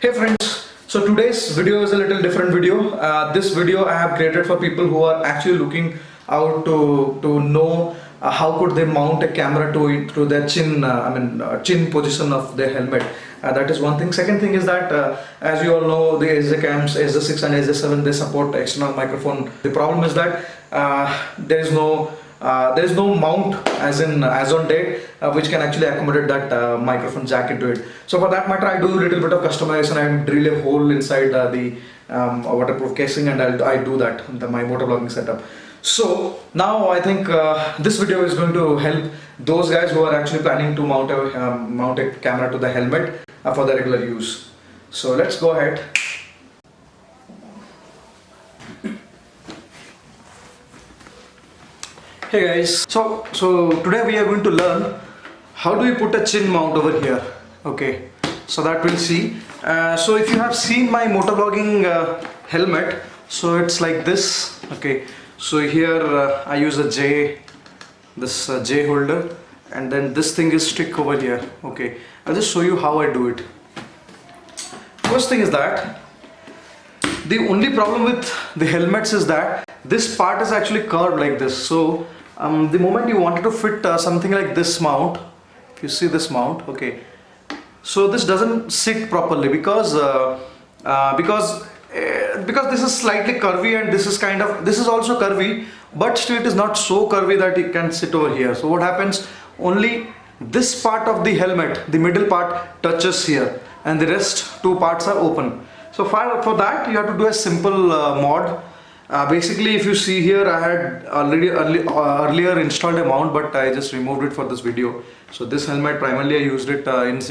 Hey friends, so today's video is a little different video. This video I have created for people who are actually looking out to know how could they mount a camera to their chin, chin position of their helmet. That is one thing. Second thing is that as you all know, the Sjcams, Sj6 and Sj7, they support external microphone. The problem is that there is no mount as on date which can actually accommodate that microphone jack into it. So for that matter, I do a little bit of customization. I drill a hole inside the waterproof casing, and I do that in my motovlogging setup. So now I think this video is going to help those guys who are actually planning to mount a camera to the helmet for the regular use. So let's go ahead. Hey guys, so today we are going to learn how do you put a chin mount over here. Okay, so that we'll see. So if you have seen my motovlogging helmet, so it's like this. Okay, so here I use a J holder, and then this thing is stick over here. Okay, I'll just show you how I do it. First thing is that the only problem with the helmets is that this part is actually curved like this. So the moment you wanted to fit something like this mount, if you see this mount, okay, so this doesn't sit properly because this is slightly curvy, and this is also curvy, but still it is not so curvy that it can sit over here. So what happens, only this part of the helmet, the middle part, touches here, and the rest two parts are open. So for that you have to do a simple mod. Basically, if you see here, I had already earlier installed a mount, but I just removed it for this video. So this helmet, primarily I used it in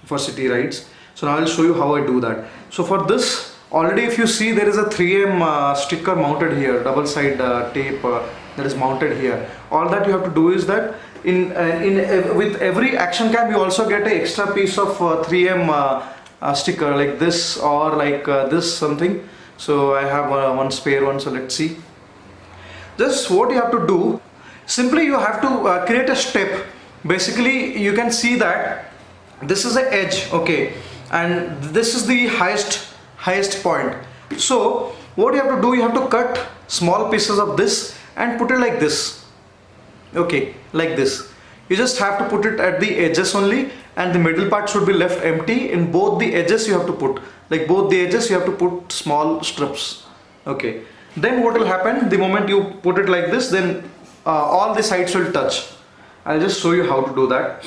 for city rides. So now I'll show you how I do that. So for this, already if you see, there is a 3M sticker mounted here, double side tape that is mounted here. All that you have to do is that with every action cam you also get an extra piece of 3M sticker like this, or like this something. So I have one spare one, so let's see. Just what you have to do, simply you have to create a step. Basically you can see that this is the edge, okay, and this is the highest point. So what you have to do, you have to cut small pieces of this and put it like this. Okay, like this. You just have to put it at the edges only, and the middle part should be left empty. In both the edges you have to put, like both the edges you have to put small strips. Okay, then what will happen, the moment you put it like this, then all the sides will touch. I'll just show you how to do that.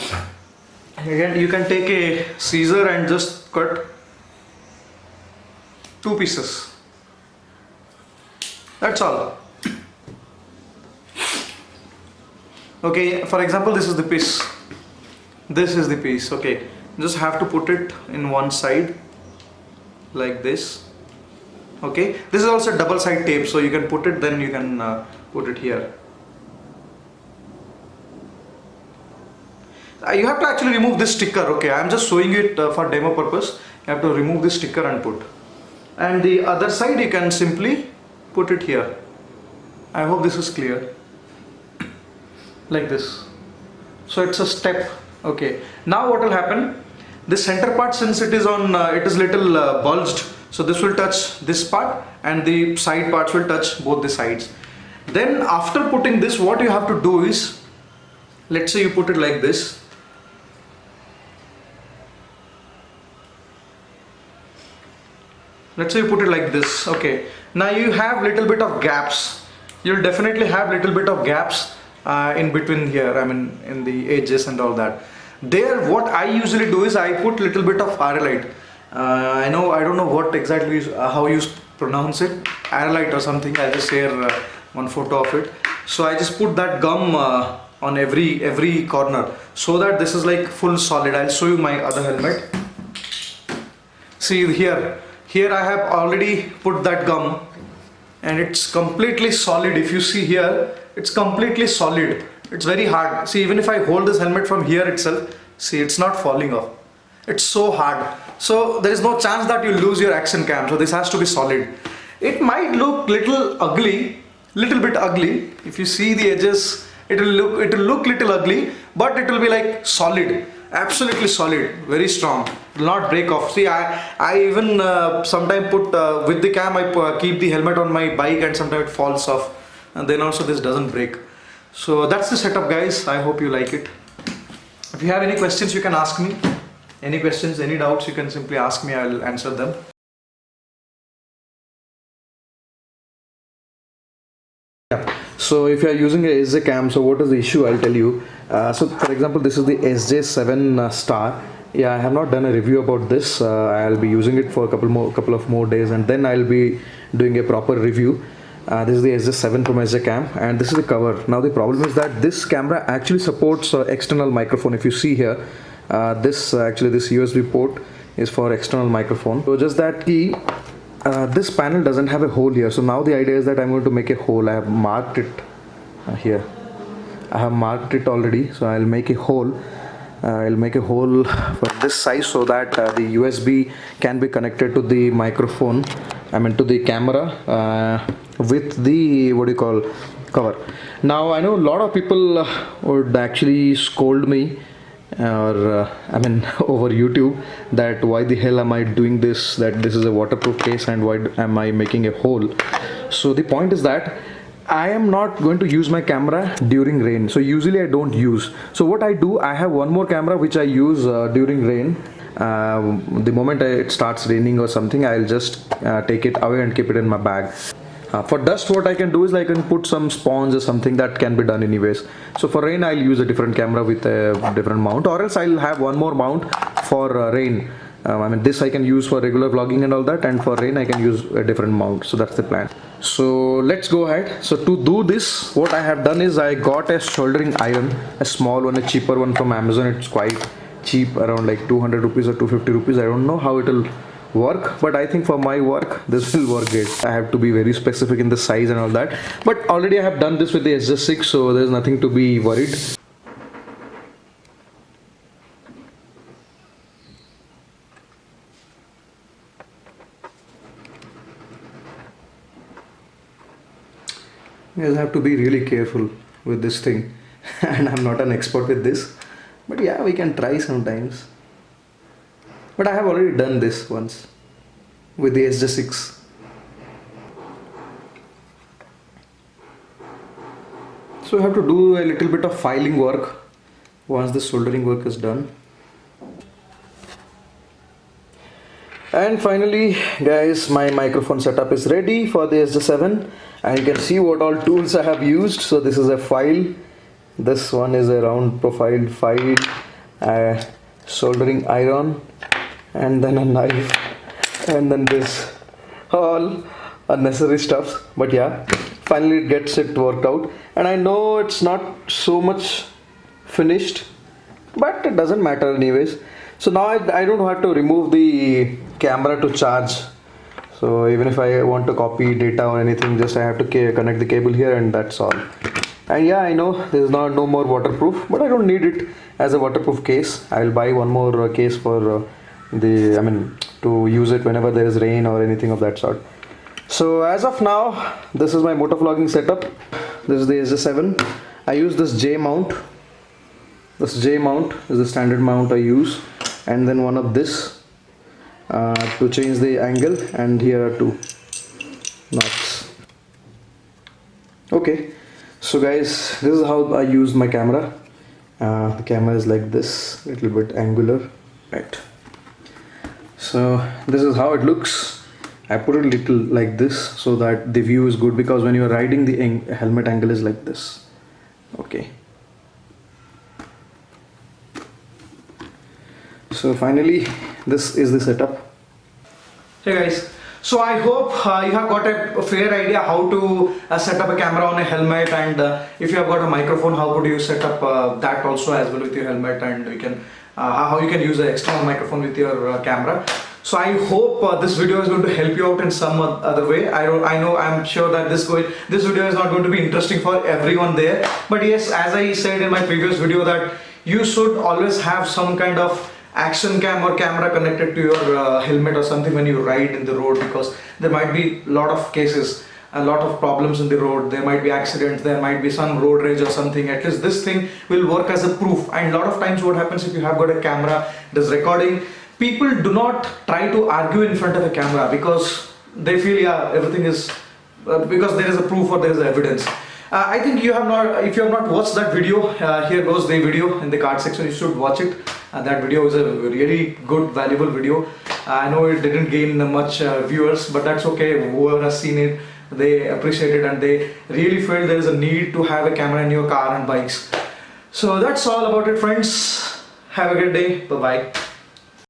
Again, you can take a scissor and just cut two pieces. That's all. Okay, for example, this is the piece. This is the piece. Okay, just have to put it in one side like this. Okay, this is also double side tape, so you can put it, then you can put it here. You have to actually remove this sticker. Okay, I am just showing it for demo purpose. You have to remove this sticker and put. And the other side you can simply put it here. I hope this is clear. Like this. So it's a step. Okay, now what will happen, the center part, since it is on it is little bulged, so this will touch this part, and the side parts will touch both the sides. Then after putting this, what you have to do is, let's say you put it like this. Let's say you put it like this. Okay, now you have little bit of gaps. You'll definitely have little bit of gaps in between here, I mean in the edges and all that. There, what I usually do is I put little bit of Arylite. I don't know what exactly how you pronounce it, Arylite or something. I'll just share one photo of it. So I just put that gum on every corner, so that this is like full solid. I'll show you my other helmet. See here I have already put that gum, and it's completely solid. If you see here, it's completely solid. It's very hard. See, even if I hold this helmet from here itself, see, it's not falling off. It's so hard. So there is no chance that you lose your action cam. So this has to be solid. It might look little bit ugly. If you see the edges, it will look little ugly, but it will be like solid, absolutely solid, very strong. will not break off. See, I even sometimes put with the cam, I keep the helmet on my bike and sometimes it falls off, and then also this doesn't break. So that's the setup, guys. I hope you like it. If you have any questions, you can ask me. Any questions, any doubts, you can simply ask me. I'll answer them. Yeah. So if you are using a sjcam, so what is the issue? I'll tell you. So for example, this is the SJ7 Star. Yeah, I have not done a review about this. I'll be using it for a couple of more days, and then I'll be doing a proper review. This is the SJ7 from sjcam, and this is the cover. Now the problem is that this camera actually supports external microphone. If you see here, this USB port is for external microphone. So just that key. This panel doesn't have a hole here, so now the idea is that I'm going to make a hole. I have marked it here. I have marked it already, so I'll make a hole. I'll make a hole for this size so that the USB can be connected to the microphone, to the camera with the cover. Now I know a lot of people would actually scold me or over YouTube that why the hell am I doing this, that this is a waterproof case and why am I making a hole. So the point is that I am not going to use my camera during rain, so usually I don't use. So what I do, I have one more camera which I use during rain. The moment it starts raining or something, I'll just take it away and keep it in my bag. For dust, what I can do is I can put some sponge or something, that can be done anyways. So for rain, I'll use a different camera with a different mount, or else I'll have one more mount for rain. This I can use for regular vlogging and all that, and for rain I can use a different mount. So that's the plan. So let's go ahead. So to do this, what I have done is I got a soldering iron, a small one, a cheaper one from Amazon. It's quite cheap, around like 200 rupees or 250 rupees. I don't know how it will work, but I think for my work this will work great. I have to be very specific in the size and all that, but already I have done this with the SJ6, so there's nothing to be worried. You guys have to be really careful with this thing and I'm not an expert with this, but yeah, we can try sometimes. But I have already done this once with the SJ6. So I have to do a little bit of filing work once the soldering work is done. And finally, guys, my microphone setup is ready for the SJ7, and you can see what all tools I have used. So this is a file, this one is a round profile file, soldering iron, and then a knife, and then this, all unnecessary stuff. But yeah, finally it gets it worked out, and I know it's not so much finished, but it doesn't matter anyways. So now I don't have to remove the camera to charge. So even if I want to copy data or anything, just I have to connect the cable here, and that's all. And yeah, I know there's no more waterproof, but I don't need it as a waterproof case. I'll buy one more case for to use it whenever there is rain or anything of that sort. So as of now, this is my motovlogging setup. This is the SJ7. I use this J mount. This J mount is the standard mount I use, and then one of this to change the angle, and here are two knots. Okay, so guys, this is how I use my camera. The camera is like this, a little bit angular, right? So this is how it looks. I put it a little like this so that the view is good, because when you are riding, the helmet angle is like this. Okay. So finally, this is the setup. Hey guys, so I hope you have got a fair idea how to set up a camera on a helmet, and if you have got a microphone, how could you set up that also as well with your helmet, and you can how you can use an external microphone with your camera. So I hope this video is going to help you out in some other way. I'm sure that this video is not going to be interesting for everyone there, but yes, as I said in my previous video, that you should always have some kind of action cam or camera connected to your helmet or something when you ride in the road, because there might be a lot of cases, a lot of problems in the road. There might be accidents, there might be some road rage or something. At least this thing will work as a proof. And a lot of times what happens, if you have got a camera, it is recording people do not try to argue in front of a camera because they feel, yeah, everything is because there is a proof or there is evidence. I think you have not, if you have not watched that video, here goes the video in the card section. You should watch it. That video is a really good, valuable video. I know it didn't gain much viewers, but that's okay. Whoever has seen it, they appreciate it and they really feel there is a need to have a camera in your car and bikes. So that's all about it, friends. Have a good day. Bye bye.